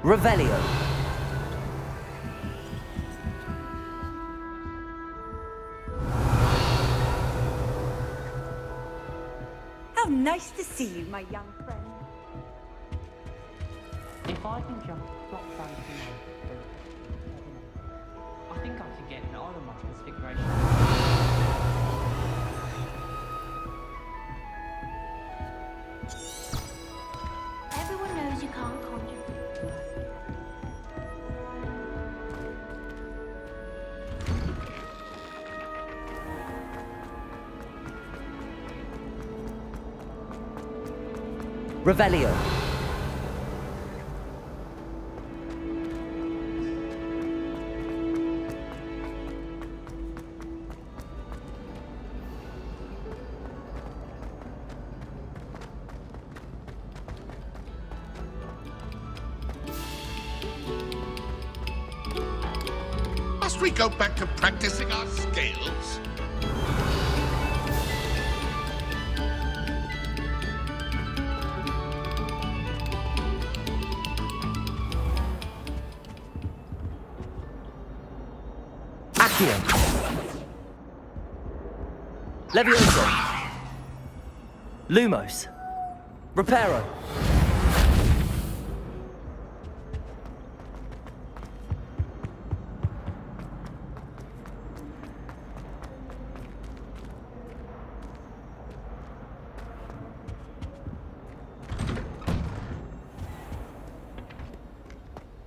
Revelio. How nice to see you, my young friend. If I can jump drop down I think I can get an iron much configuration. Everyone knows you can't conjure. Revelio. Must we go back to practicing our scales? Accio. Levioso. Lumos. Reparo.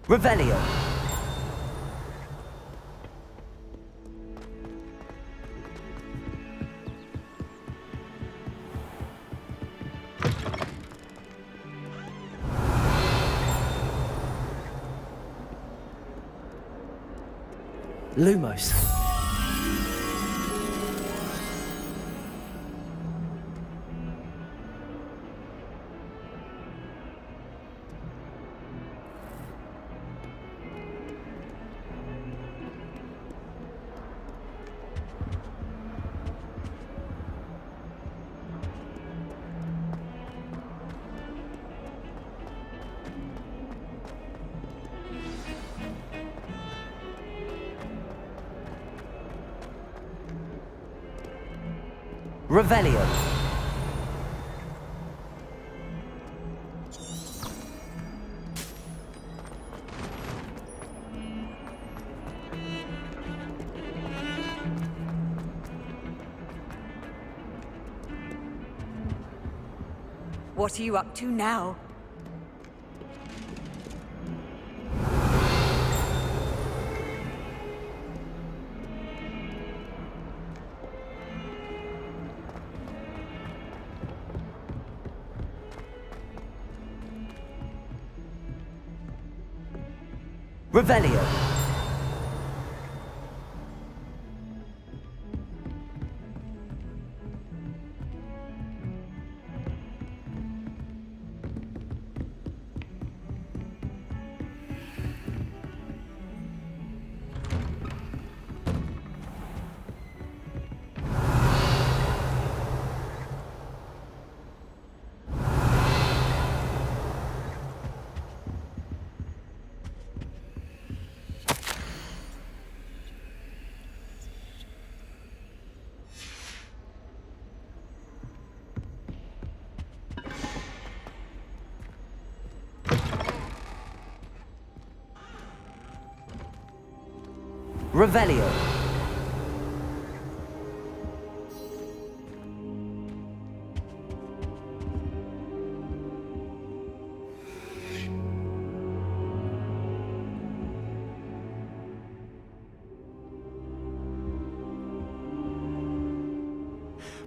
Revelio. Lumos. Revelio. What are you up to now? Revelio. Revelio.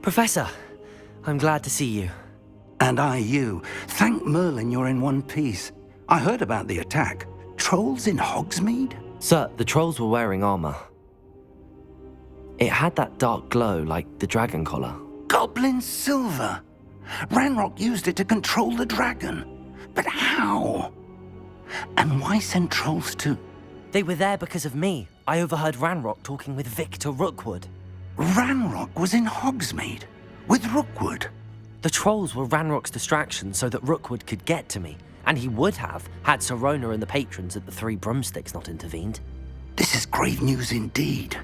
Professor, I'm glad to see you. And I you. Thank Merlin you're in one piece. I heard about the attack. Trolls in Hogsmeade? Sir, the trolls were wearing armor. It had that dark glow like the dragon collar. Goblin silver! Ranrock used it to control the dragon. But how? And why send trolls to... They were there because of me. I overheard Ranrock talking with Victor Rookwood. Ranrock was in Hogsmeade? With Rookwood? The trolls were Ranrock's distraction so that Rookwood could get to me. And he would have, had Sirona and the patrons at the Three Broomsticks not intervened. This is grave news indeed.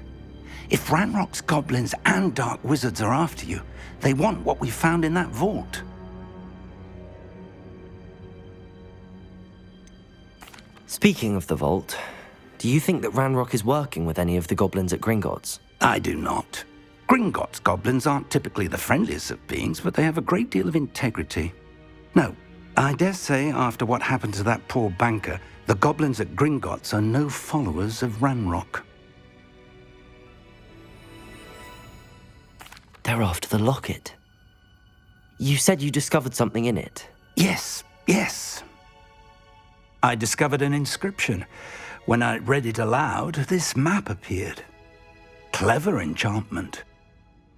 If Ranrock's goblins and dark wizards are after you, they want what we found in that vault. Speaking of the vault, do you think that Ranrock is working with any of the goblins at Gringotts? I do not. Gringotts goblins aren't typically the friendliest of beings, but they have a great deal of integrity. No, I dare say after what happened to that poor banker, the goblins at Gringotts are no followers of Ranrock. They're after the locket. You said you discovered something in it. Yes. I discovered an inscription. When I read it aloud, this map appeared. Clever enchantment.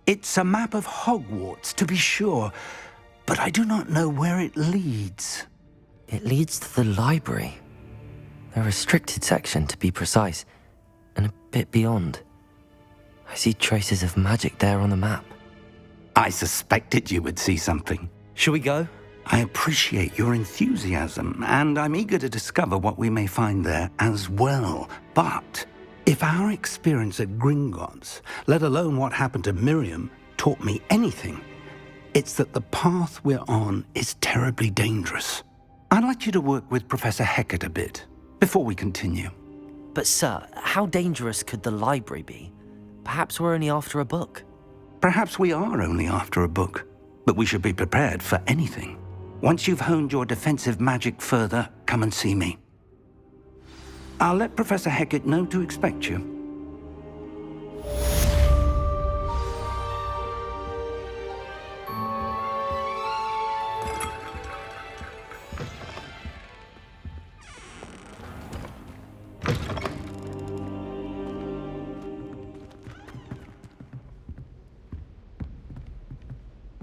It's a map of Hogwarts, to be sure, but I do not know where it leads. It leads to the library. A restricted section, to be precise, and a bit beyond. I see traces of magic there on the map. I suspected you would see something. Shall we go? I appreciate your enthusiasm, and I'm eager to discover what we may find there as well. But if our experience at Gringotts, let alone what happened to Miriam, taught me anything, it's that the path we're on is terribly dangerous. I'd like you to work with Professor Hecat a bit before we continue. But sir, how dangerous could the library be? Perhaps we're only after a book. Perhaps we are only after a book, but we should be prepared for anything. Once you've honed your defensive magic further, come and see me. I'll let Professor Hecat know to expect you.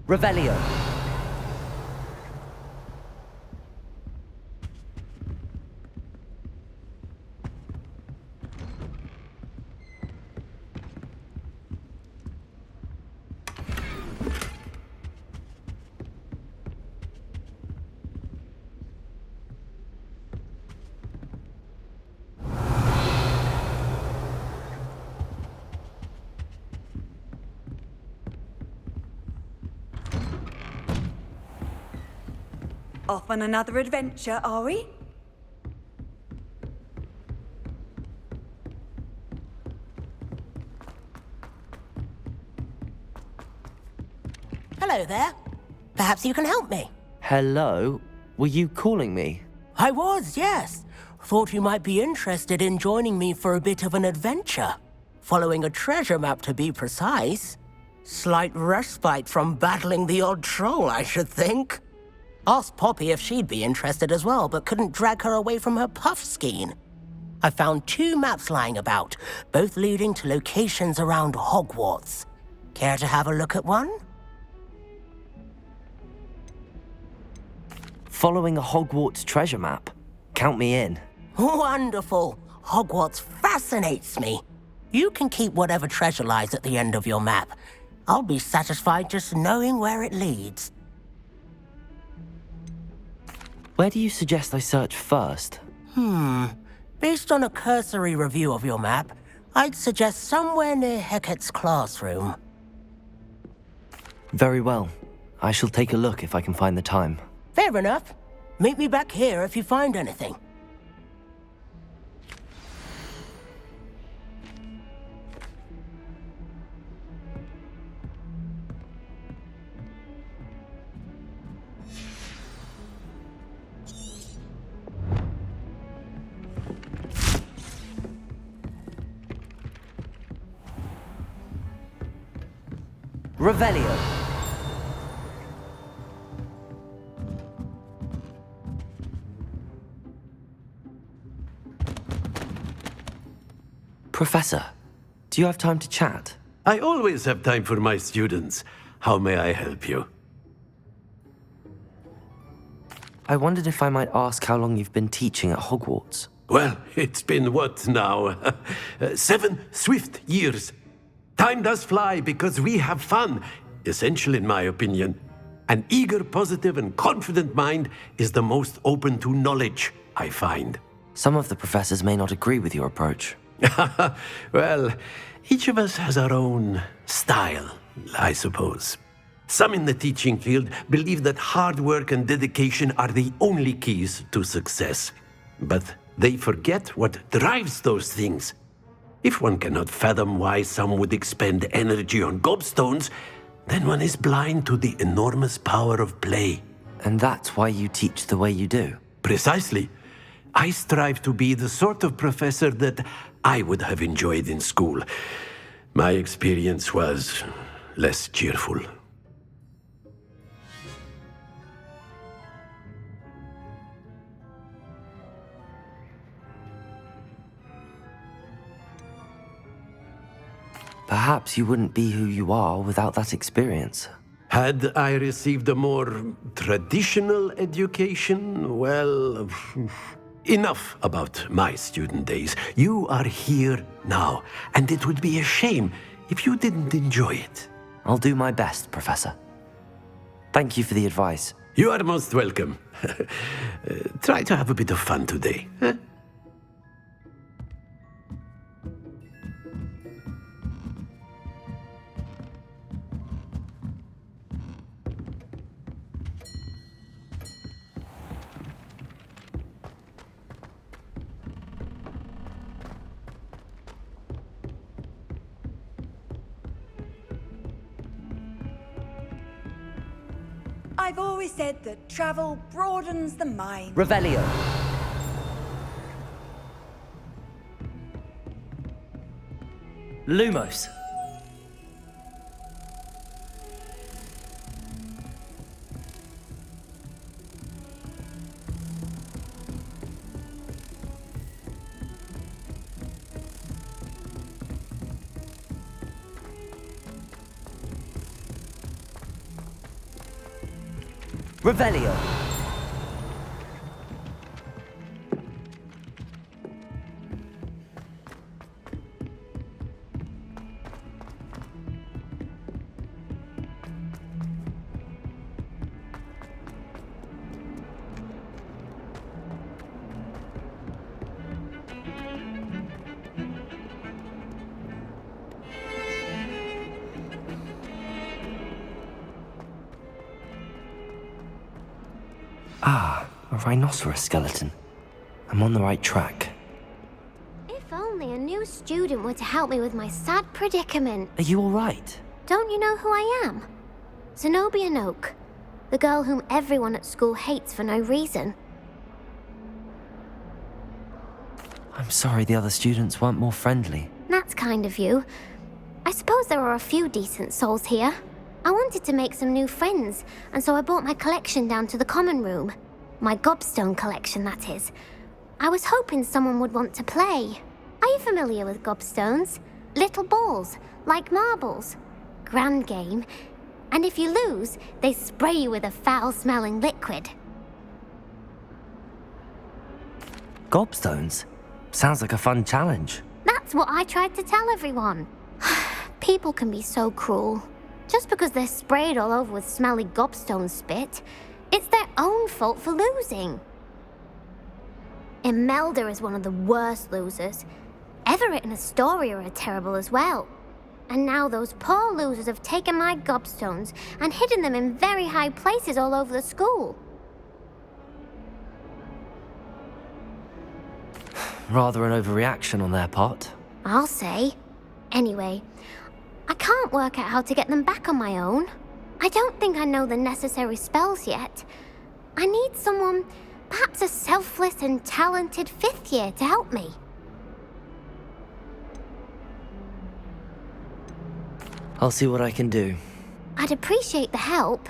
Revelio. Off on another adventure, are we? Hello there. Perhaps you can help me. Hello? Were you calling me? I was, yes. Thought you might be interested in joining me for a bit of an adventure. Following a treasure map, to be precise. Slight respite from battling the odd troll, I should think. Asked Poppy if she'd be interested as well, but couldn't drag her away from her puff skein. I found 2 maps lying about, both leading to locations around Hogwarts. Care to have a look at one? Following a Hogwarts treasure map? Count me in. Wonderful. Hogwarts fascinates me. You can keep whatever treasure lies at the end of your map. I'll be satisfied just knowing where it leads. Where do you suggest I search first? Based on a cursory review of your map, I'd suggest somewhere near Hecat's classroom. Very well. I shall take a look if I can find the time. Fair enough. Meet me back here if you find anything. Revelio. Professor, do you have time to chat? I always have time for my students. How may I help you? I wondered if I might ask how long you've been teaching at Hogwarts. Well, it's been what now? 7 swift years. Time does fly because we have fun. Essential in my opinion. An eager, positive, and confident mind is the most open to knowledge, I find. Some of the professors may not agree with your approach. Well, each of us has our own style, I suppose. Some in the teaching field believe that hard work and dedication are the only keys to success. But they forget what drives those things. If one cannot fathom why some would expend energy on gobstones, then one is blind to the enormous power of play. And that's why you teach the way you do. Precisely. I strive to be the sort of professor that I would have enjoyed in school. My experience was less cheerful. Perhaps you wouldn't be who you are without that experience. Had I received a more traditional education, well, enough about my student days. You are here now, and it would be a shame if you didn't enjoy it. I'll do my best, Professor. Thank you for the advice. You are most welcome. Try to have a bit of fun today. Huh? I've always said that travel broadens the mind. Revelio. Lumos. Revelio. Ah, a rhinoceros skeleton. I'm on the right track. If only a new student were to help me with my sad predicament. Are you all right? Don't you know who I am? Zenobia Noak, the girl whom everyone at school hates for no reason. I'm sorry the other students weren't more friendly. That's kind of you. I suppose there are a few decent souls here. I wanted to make some new friends, and so I brought my collection down to the common room. My gobstone collection, that is. I was hoping someone would want to play. Are you familiar with gobstones? Little balls, like marbles. Grand game. And if you lose, they spray you with a foul-smelling liquid. Gobstones? Sounds like a fun challenge. That's what I tried to tell everyone. People can be so cruel. Just because they're sprayed all over with smelly gobstone spit, it's their own fault for losing. Imelda is one of the worst losers. Everett and Astoria are terrible as well. And now those poor losers have taken my gobstones and hidden them in very high places all over the school. Rather an overreaction on their part. I'll say. Anyway, I can't work out how to get them back on my own. I don't think I know the necessary spells yet. I need someone, perhaps a selfless and talented fifth year to help me. I'll see what I can do. I'd appreciate the help.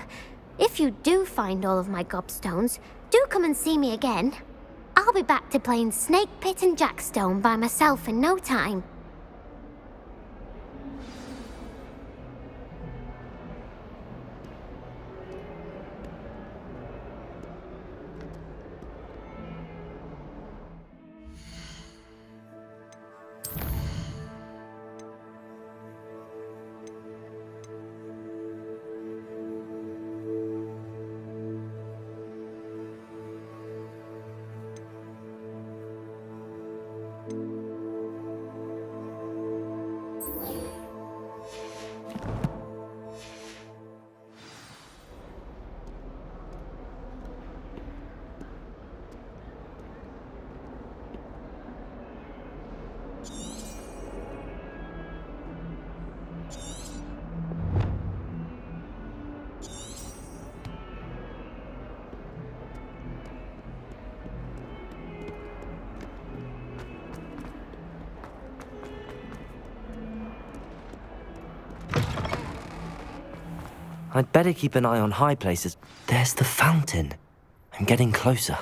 If you do find all of my gobstones, do come and see me again. I'll be back to playing Snake Pit and Jackstone by myself in no time. I'd better keep an eye on high places. There's the fountain. I'm getting closer.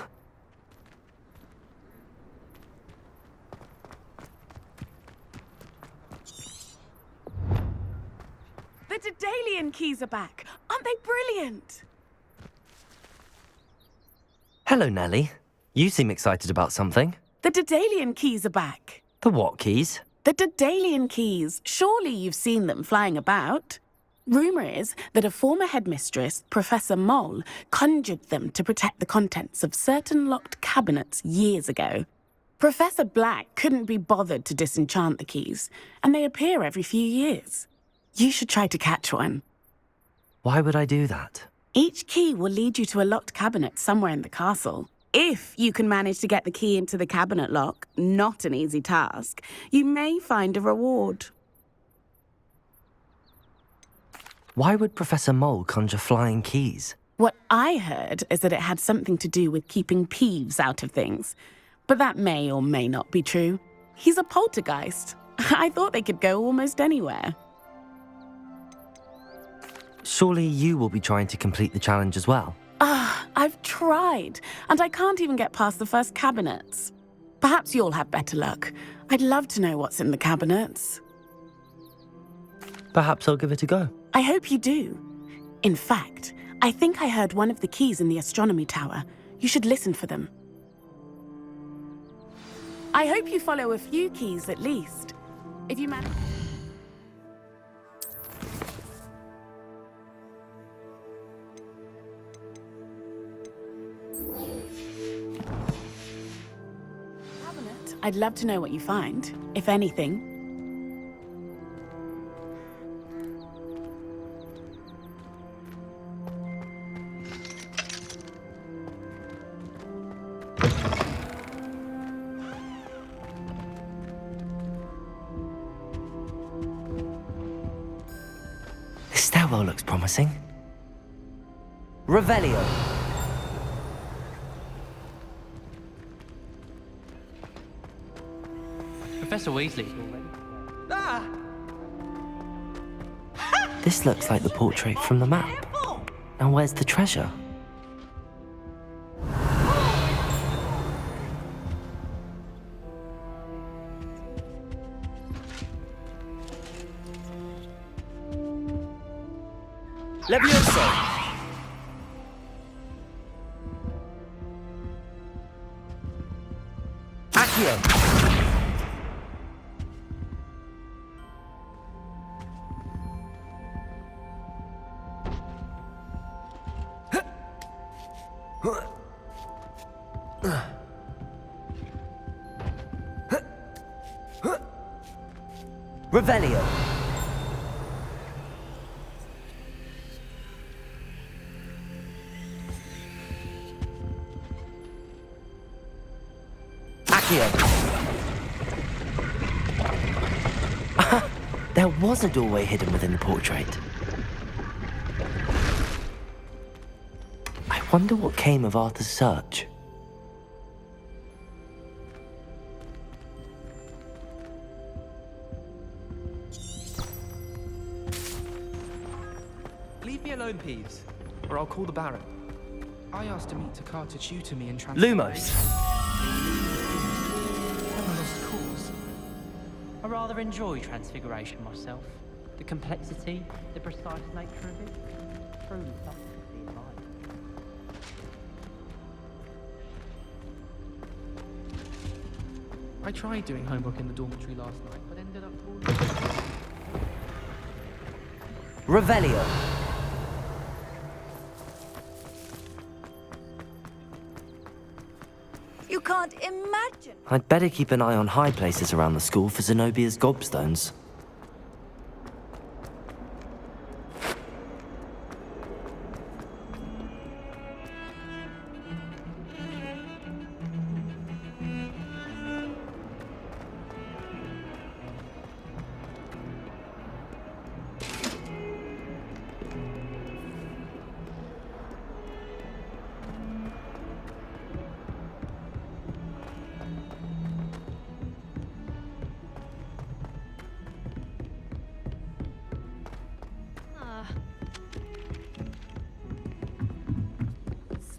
The Daedalian keys are back. Aren't they brilliant? Hello, Nellie. You seem excited about something. The Daedalian keys are back. The what keys? The Daedalian keys. Surely you've seen them flying about. Rumour is that a former headmistress, Professor Mole, conjured them to protect the contents of certain locked cabinets years ago. Professor Black couldn't be bothered to disenchant the keys, and they appear every few years. You should try to catch one. Why would I do that? Each key will lead you to a locked cabinet somewhere in the castle. If you can manage to get the key into the cabinet lock, not an easy task, you may find a reward. Why would Professor Mole conjure flying keys? What I heard is that it had something to do with keeping Peeves out of things. But that may or may not be true. He's a poltergeist. I thought they could go almost anywhere. Surely you will be trying to complete the challenge as well. I've tried, and I can't even get past the first cabinets. Perhaps you'll have better luck. I'd love to know what's in the cabinets. Perhaps I'll give it a go. I hope you do. In fact, I think I heard one of the keys in the astronomy tower. You should listen for them. I hope you follow a few keys at least. If you manage... I'd love to know what you find, if anything. This stairwell looks promising. Revelio. Professor Weasley. This looks like the portrait from the map. Now where's the treasure? Levioso! Accio! Revelio. Accio. There was a doorway hidden within the portrait. I wonder what came of Arthur's search. Leave me alone, Peeves, or I'll call the Baron. I asked him to car to tutor me in Lumos. I'm a lost cause. I rather enjoy Transfiguration myself. The complexity, the precise nature of it. Truly something to be admired. I tried doing homework in the dormitory last night, but ended up falling. Revelio. You can't imagine. I'd better keep an eye on high places around the school for Zenobia's gobstones.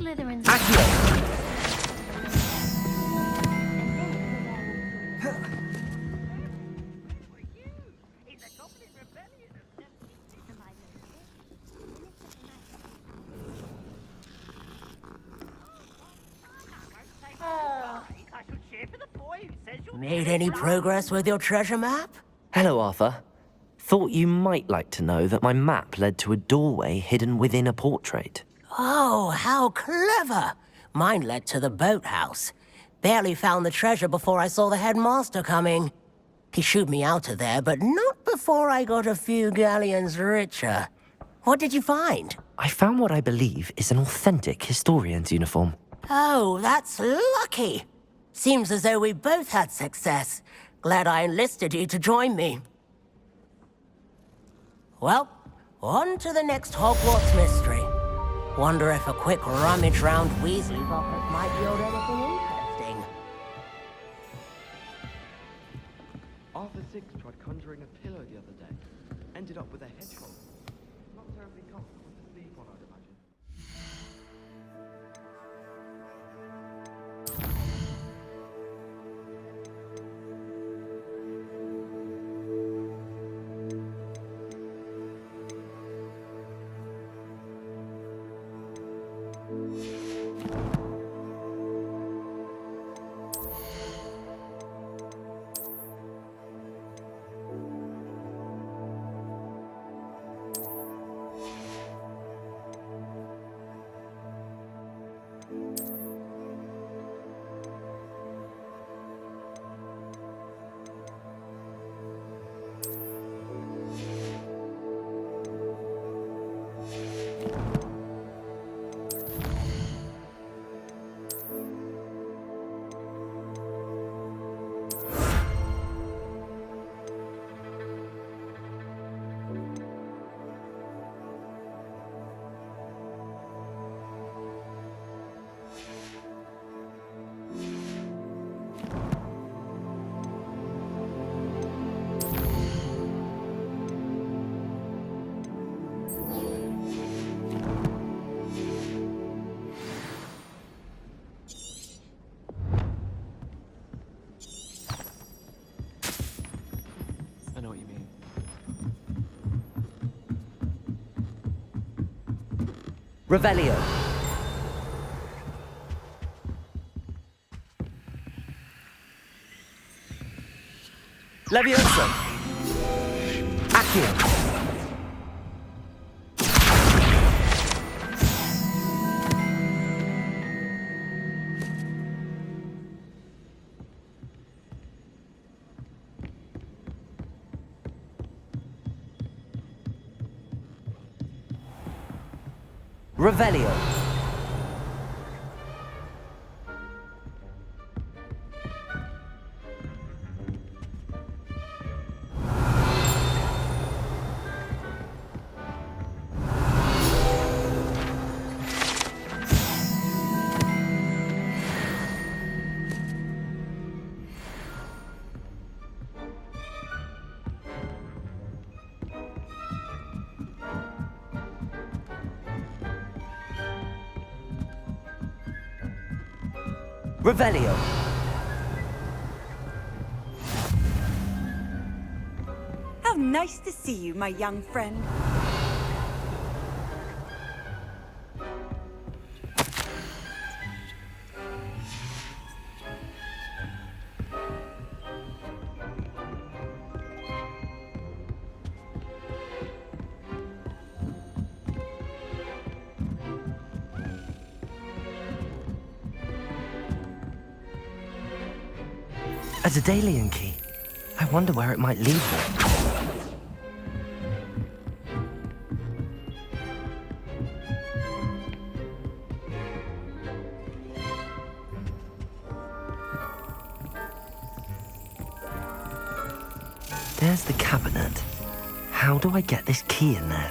Slytherin's... Made any progress with your treasure map? Hello, Arthur. Thought you might like to know that my map led to a doorway hidden within a portrait. Oh, how clever! Mine led to the boathouse. Barely found the treasure before I saw the headmaster coming. He shooed me out of there, but not before I got a few galleons richer. What did you find? I found what I believe is an authentic historian's uniform. Oh, that's lucky. Seems as though we both had success. Glad I enlisted you to join me. Well, on to the next Hogwarts mystery. Wonder if a quick rummage round Weasley's office might yield anything interesting. Arthur Six tried conjuring a pillow the other day. Ended up with a hedgehog. Not terribly comfortable to sleep on, I'd imagine. I know what you mean. Revelio. Leviosa. Accio. Revelio. Revelio. How nice to see you, my young friend. A Daedalian key. I wonder where it might lead them. There's the cabinet. How do I get this key in there?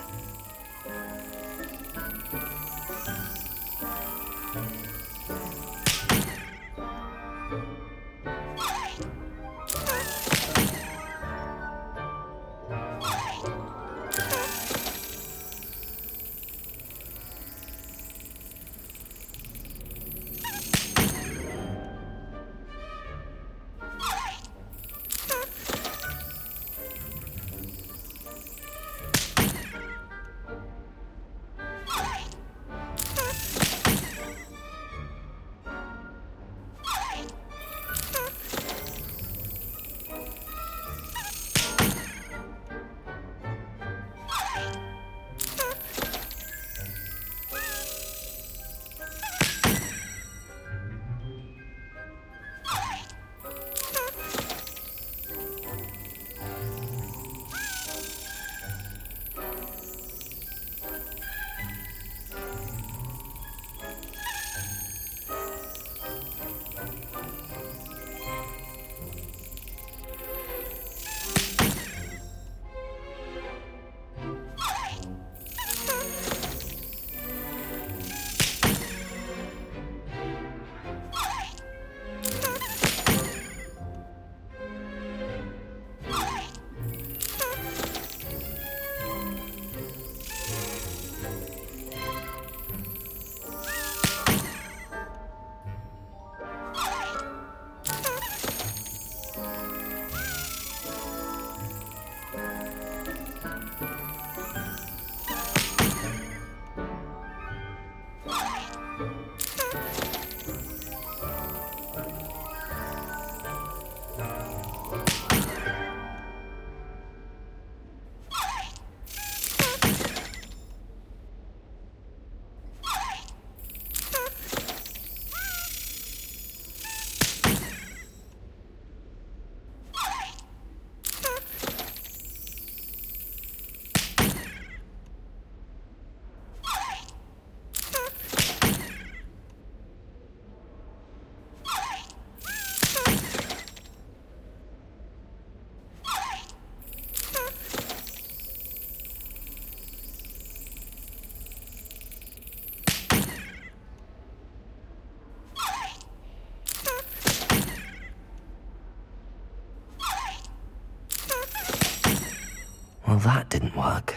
Well, that didn't work.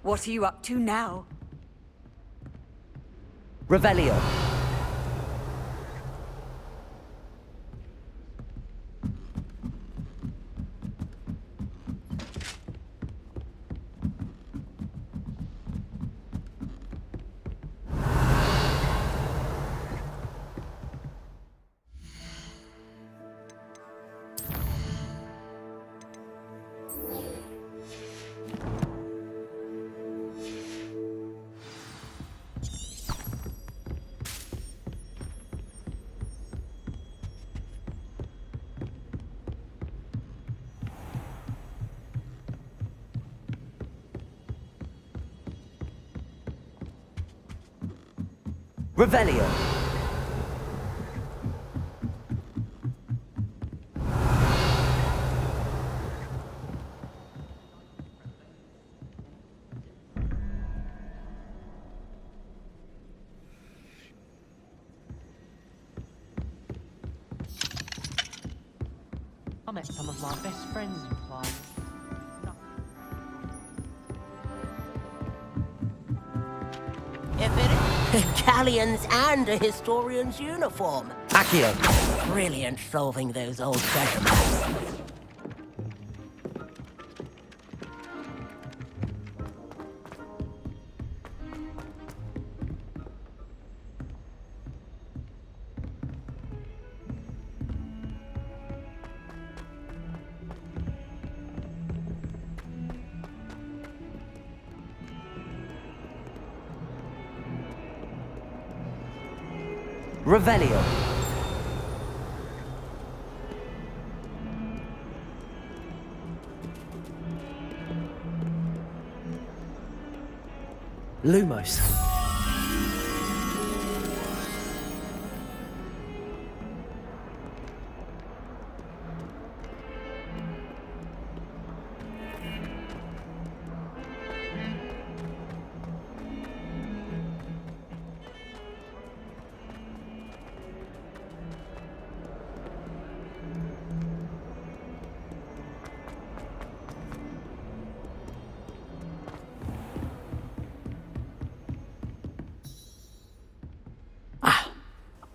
What are you up to now? Revelio. Revelio. I met some of my best friends in flying. If it is galleons and a historian's uniform. Accio. Brilliant solving those old treasure maps. Revelio. Lumos.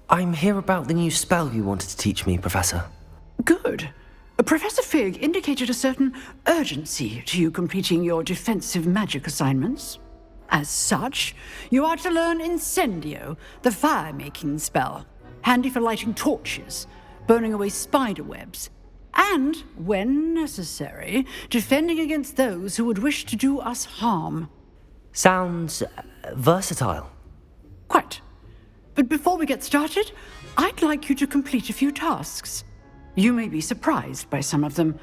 I'm here about the new spell you wanted to teach me, Professor. Good. Professor Fig indicated a certain urgency to you completing your defensive magic assignments. As such, you are to learn Incendio, the fire-making spell, handy for lighting torches, burning away spider webs, and, when necessary, defending against those who would wish to do us harm. Sounds versatile. Quite. But before we get started, I'd like you to complete a few tasks. You may be surprised by some of them.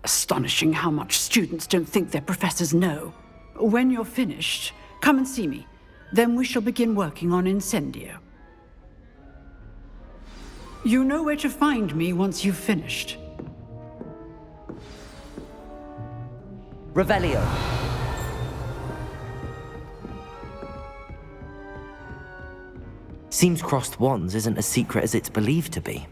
Astonishing how much students don't think their professors know. When you're finished, come and see me. Then we shall begin working on Incendio. You know where to find me once you've finished. Revelio. Seems crossed wands isn't as secret as it's believed to be.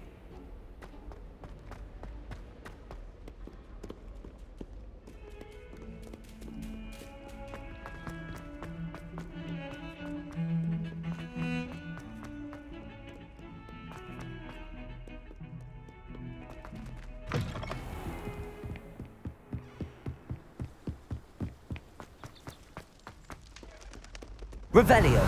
Revelio.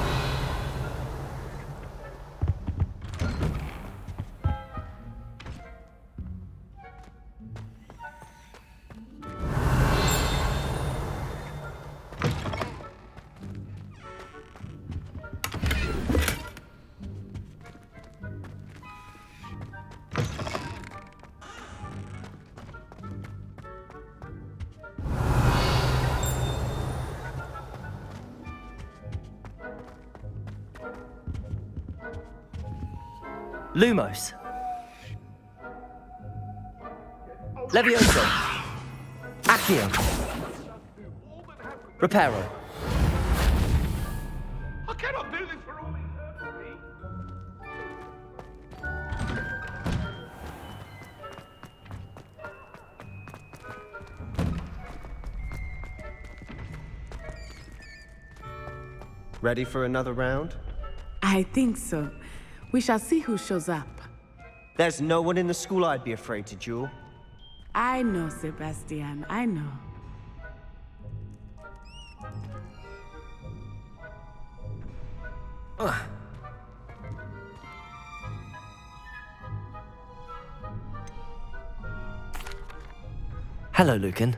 Lumos. Levioso. Accio. Reparo. I cannot do this for all eternity. Ready for another round? I think so. We shall see who shows up. There's no one in the school I'd be afraid to duel. I know, Sebastian, I know. Hello, Lucan.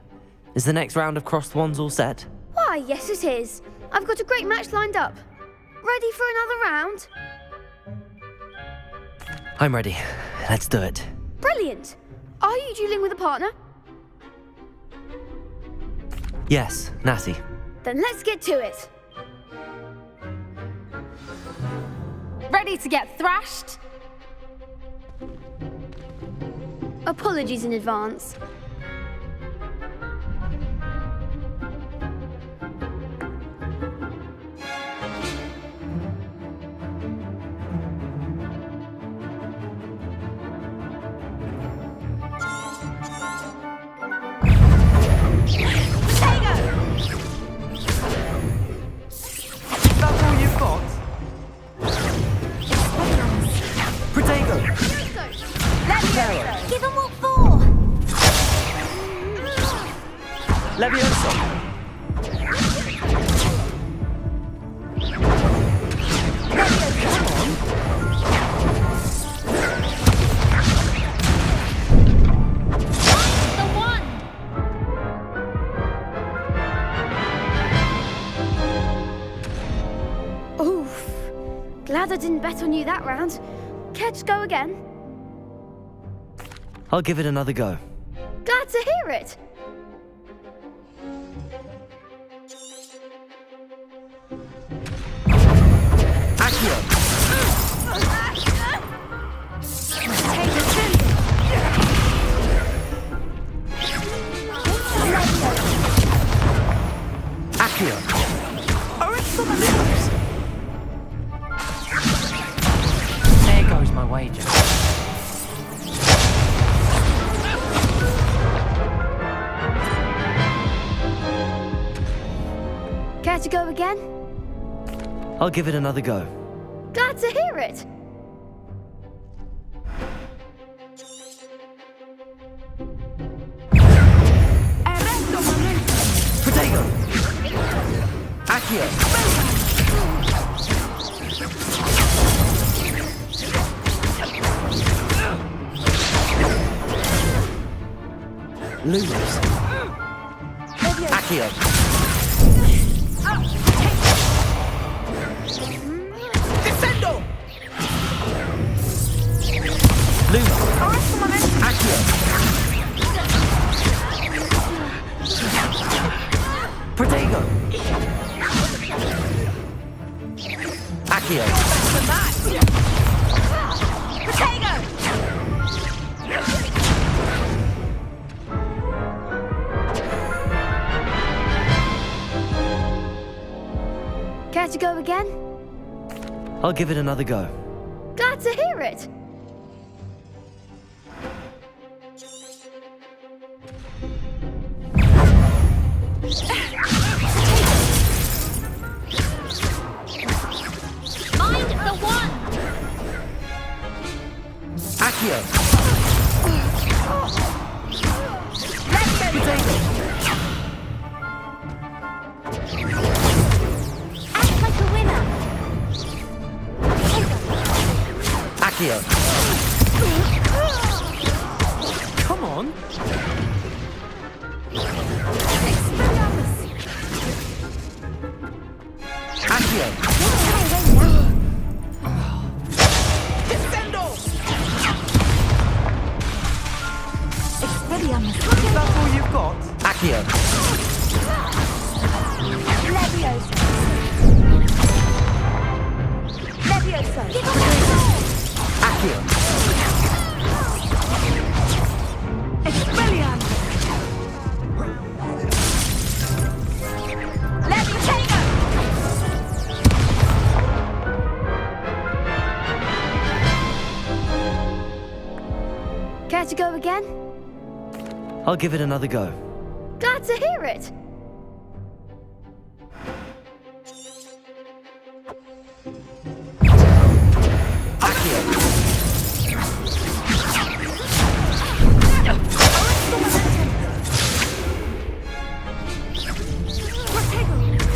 Is the next round of crossed wands all set? Why, yes it is. I've got a great match lined up. Ready for another round? I'm ready. Let's do it. Brilliant. Are you dueling with a partner? Yes, Natty. Then let's get to it. Ready to get thrashed? Apologies in advance. Give him what for! Levioso. The one! Oof. Glad I didn't bet on you that round. Care to go again? I'll give it another go. Glad to hear it. Accio. There goes my wager. Care to go again? I'll give it another go. Glad to hear it. Protego. Accio. Lumos. Accio. Descendo! Lumos. Accio. Protego. Accio. Care to go again? I'll give it another go. Glad to hear it. Mind the one! Accio. Act like a winner! Accio. Come on! Accio. Descendo! That's all you've got? Accio. Levioso. Accio. Accio. Expelliarmus! Levitator! Care to go again? I'll give it another go. Glad to hear it.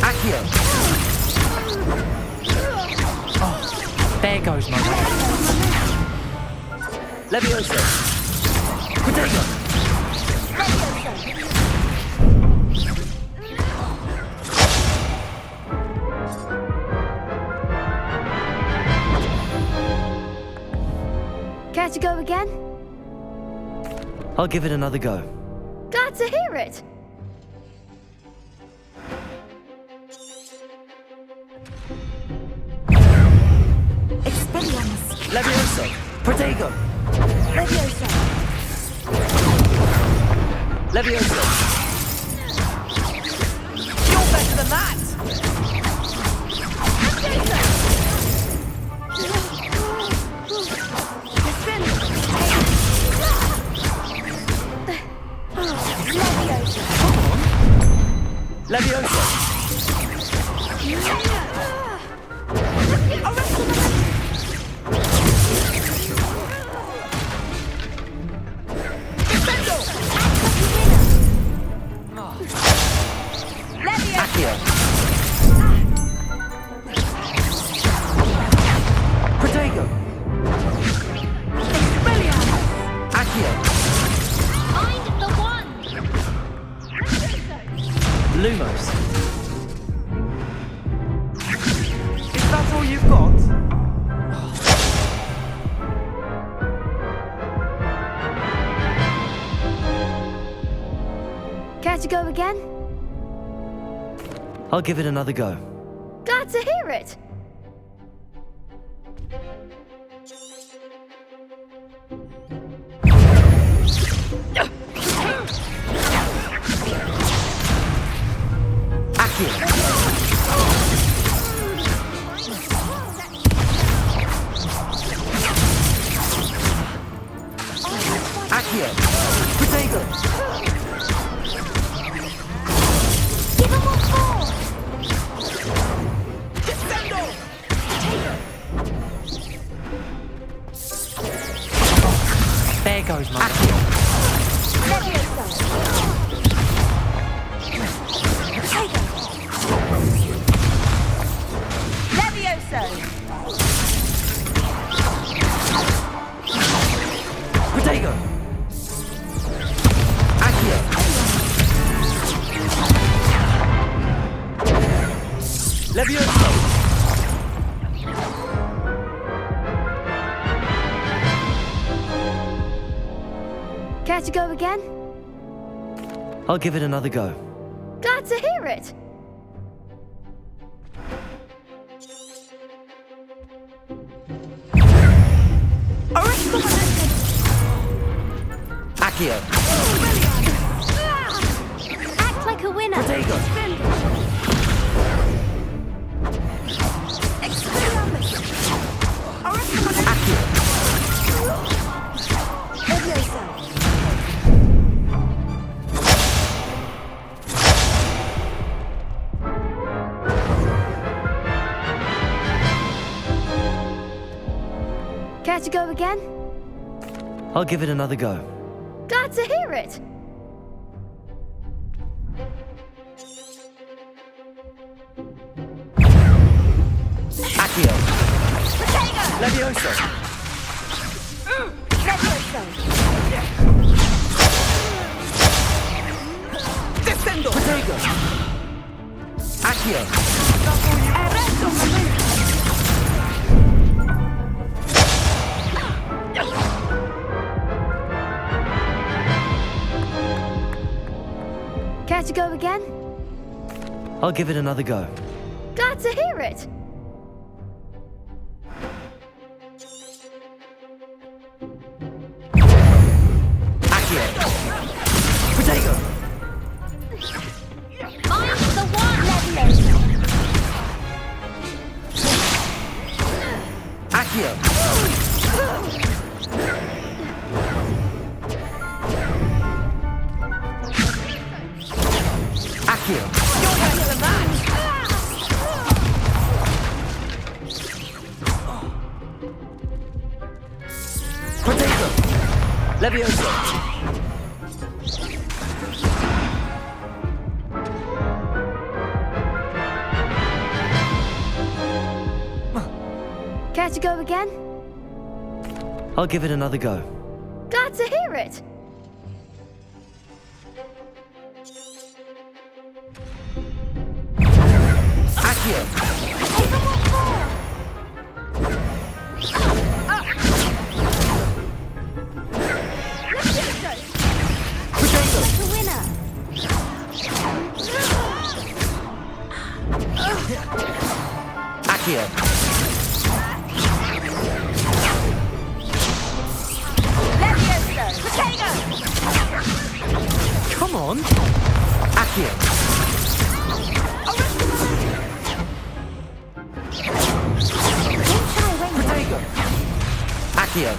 Accio. Oh, there goes my way. Levioso. Potato. Care to go again? I'll give it another go. Glad to hear it. Expelliarmus! Levioso. Protego. Leviosa! Levioso. You're better than that. Levioso. Accio. Protego. Accio. Find the one! Lumos. Is that all you've got? Care to go again? I'll give it another go. Glad to hear it. Accio. Accio. Protego. Give him what for! There goes my way. Levioso! Protego. Accio. Levioso. Care to go again? I'll give it another go. Glad to hear it. Accio. Act like a winner! Protego. Accio. Care to go again? I'll give it another go. Glad to hear it. Accio. Levioso. Descendo! Protego. Accio. Care to go again? I'll give it another go. Glad to hear it. Accio. You're better than that! Potato. Levioso. Care to go again? I'll give it another go. Glad to hear it. Accio. Potato. The winner. Accio. Come on. Accio. Potato. Accio.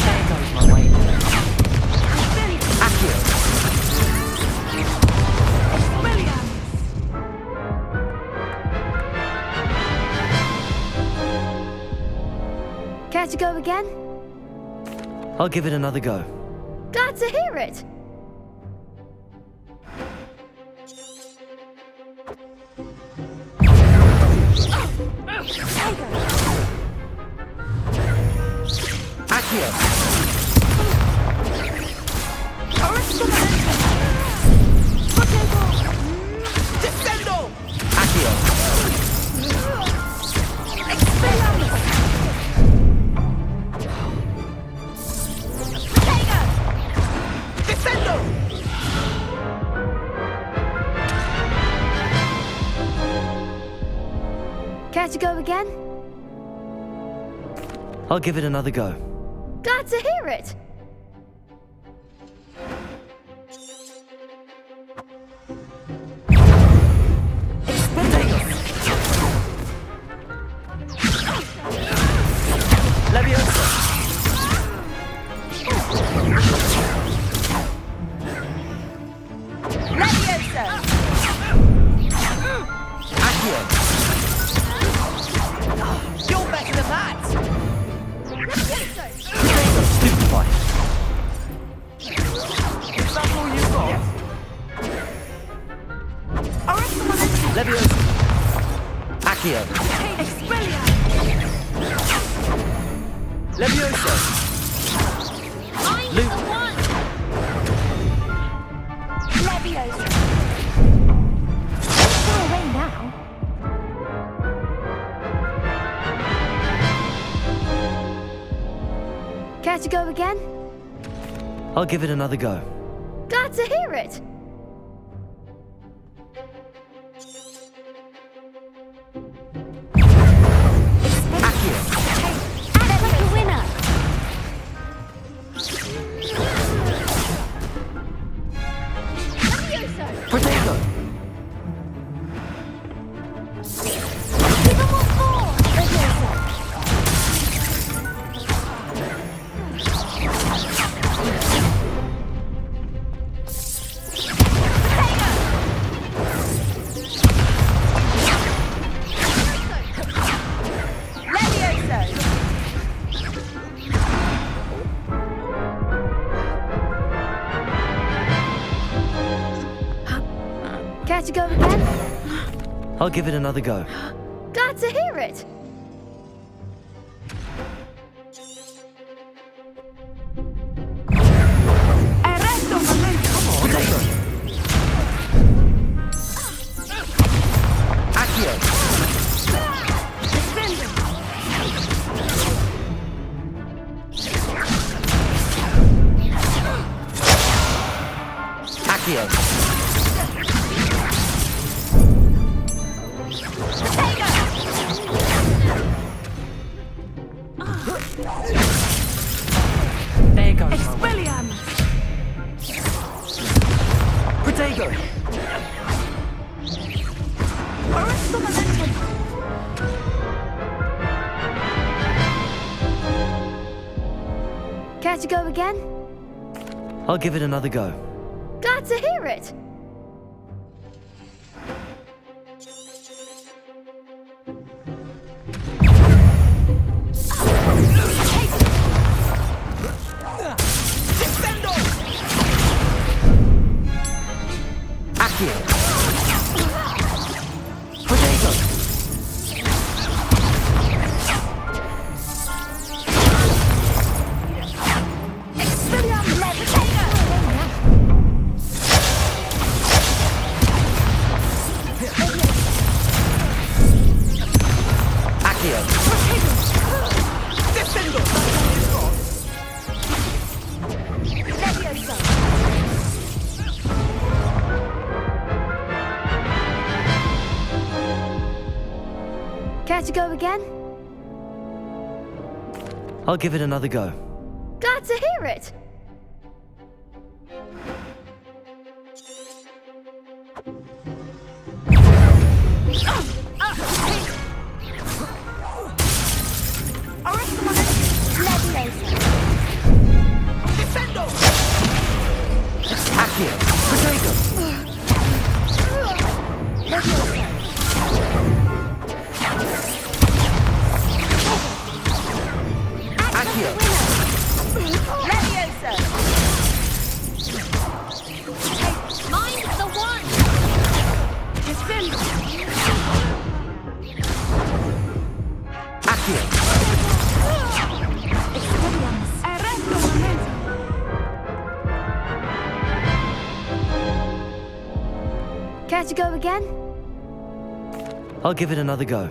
There goes my way. Accio. Care to go again? I'll give it another go. Glad to hear it. Accio. Descendo! Accio. Descendo! Care to go again? I'll give it another go. Glad to hear it. Levioso. Levioso! Accio. You're better than that! Stupefy. Is that all you've got? Levioso. Accio. Levioso. I'm Luke. the one. Levioso! Go away now. Care to go again? I'll give it another go. Glad to hear it. Accio. Act like a winner. Potato. Give them what for. Care to go again? I'll give it another go. Glad to hear it. Potato. Accio. Accio. Care to go again? I'll give it another go. Glad to hear it. Accio! Protego! Care to go again? I'll give it another go. Glad to hear it. Accio! Protego! Accio! Mine's the one. Accio! Care to go again? I'll give it another go.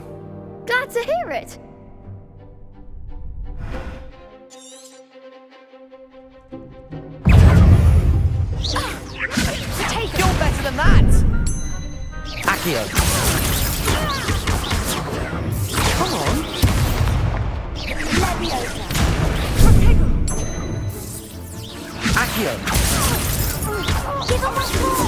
Glad to hear it. You're better than that! Accio! Come on! Accio! Give him once more.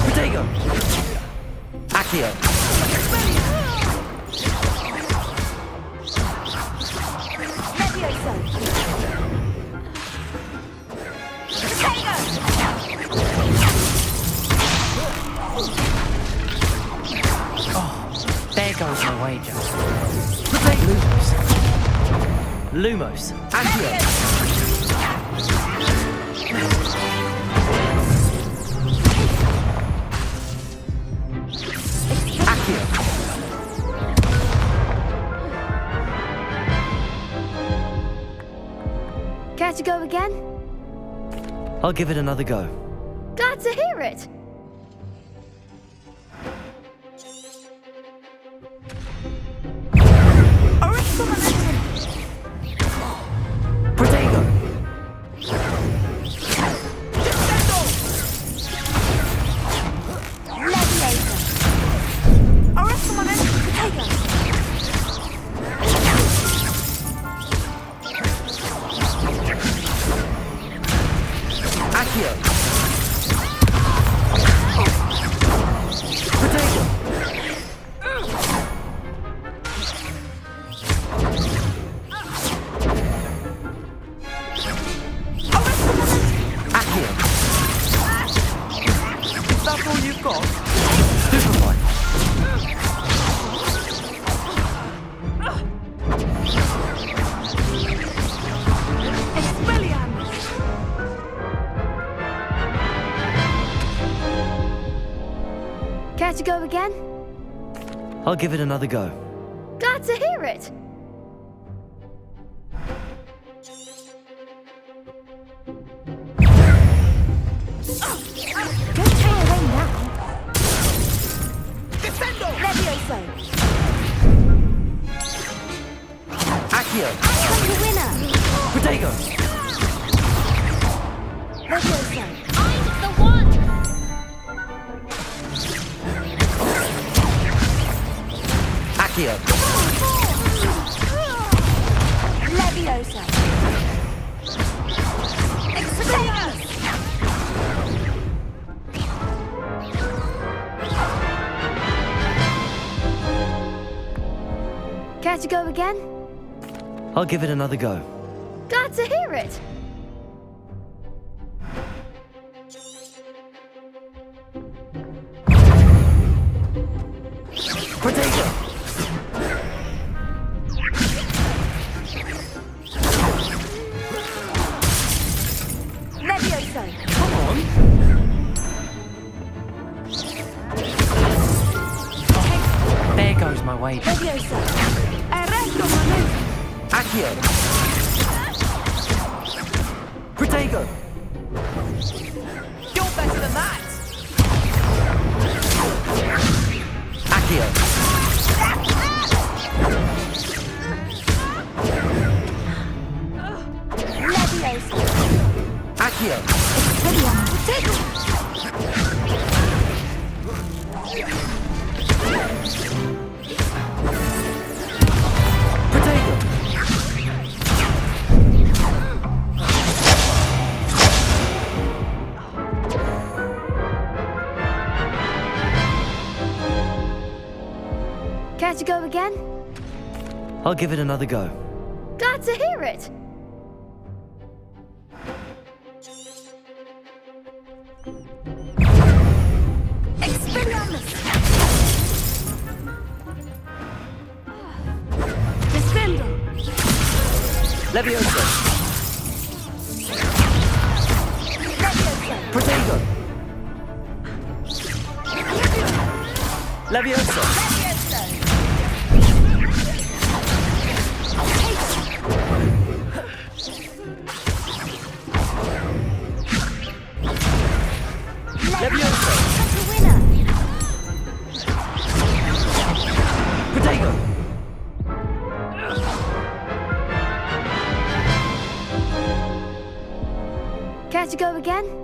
Protego! Accio! There goes my wager. Lumos! Accio! Accio! Care to go again? I'll give it another go. Glad to hear it. Protego! Accio! Protego! Accio! Is that all you've got? Superfly! Care to go again? I'll give it another go. Glad to hear it. Don't stay away now. Accio! I'm the winner. Protego! I'm the one. Accio! Leviosa. Expelliarmus. Care to go again? I'll give it another go. Glad to hear it. Potato! Levioso! Come on! There goes my wager. Levioso! Arresto momento! Accio! Protego! You're better than that! Accio! Levioso! Accio! Protego! Care to go again? I'll give it another go. Glad to hear it. Expelliarmus! Descendo! Levioso! Levioso! Protego! Levioso! Levioso! Levioso! That's a winner. Protego! Care to go again?